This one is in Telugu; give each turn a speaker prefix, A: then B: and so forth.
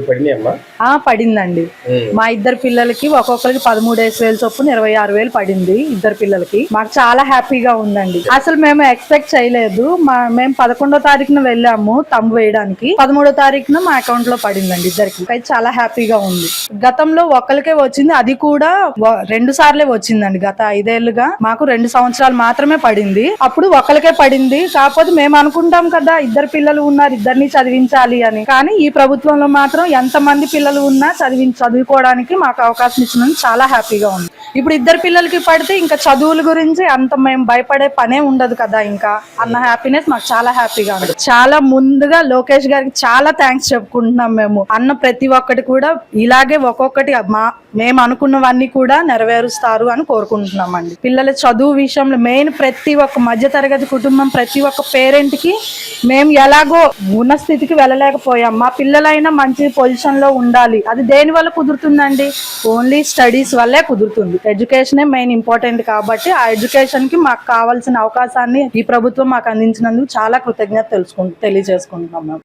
A: పడినాయమ్మా?
B: పడిందండి. మా ఇద్దరు పిల్లలకి ఒక్కొక్కరికి 13,000 చొప్పున 26,000 పడింది. ఇద్దరు పిల్లలకి మాకు చాలా హ్యాపీగా ఉందండి. అసలు మేము ఎక్స్పెక్ట్ చేయలేదు. మేము 11వ తారీఖున వెళ్ళాము తంబు వేయడానికి. 13వ తారీఖున మా అకౌంట్ లో పడిందండి ఇద్దరికి. అయితే చాలా హ్యాపీగా ఉంది. గతంలో ఒక్కరికే వచ్చింది, అది కూడా 2 సార్లే వచ్చిందండి. గత 5 ఏళ్లుగా మాకు 2 సంవత్సరాలు మాత్రమే పడింది. అప్పుడు ఒక్కరికే పడింది. కాకపోతే మేము అనుకుంటాం కదా, ఇద్దరు పిల్లలు ఉన్నారు, ఇద్దరిని చదివించాలి అని. కానీ ఈ ప్రభుత్వంలో మాత్రం ఎంత మంది పిల్లలు ఉన్నా చదువుకోవడానికి మాకు అవకాశం ఇచ్చినందుకు చాలా హ్యాపీగా ఉంది. ఇప్పుడు ఇద్దరు పిల్లలకి పడితే ఇంకా చదువుల గురించి అంత మేము భయపడే పనే ఉండదు కదా ఇంకా అన్న హ్యాపీనెస్ మాకు చాలా హ్యాపీగా ఉంది. చాలా ముందుగా లోకేష్ గారికి చాలా థ్యాంక్స్ చెప్పుకుంటున్నాం. మేము అన్న ప్రతి ఒక్కటి కూడా ఇలాగే ఒక్కొక్కటి మేము అనుకున్నవన్నీ కూడా నెరవేరుస్తారు అని కోరుకుంటున్నామండి. పిల్లల చదువు విషయంలో మెయిన్ ప్రతి ఒక్క మధ్య తరగతి కుటుంబం, ప్రతి ఒక్క పేరెంట్ కి మేము ఎలాగో ఉన్న స్థితికి వెళ్ళలేకపోయాం. మా పిల్లలైనా మంచి పొజిషన్ లో ఉండాలి. అది దేని వల్ల కుదురుతుందండి? ఓన్లీ స్టడీస్ వల్లే కుదురుతుంది. ఎడ్యుకేషనే మెయిన్ ఇంపార్టెంట్ కాబట్టి ఆ ఎడ్యుకేషన్ కి మాకు కావాల్సిన అవకాశాన్ని ఈ ప్రభుత్వం మాకు అందించినందుకు చాలా కృతజ్ఞత తెలియజేసుకుంటున్నాం మేము.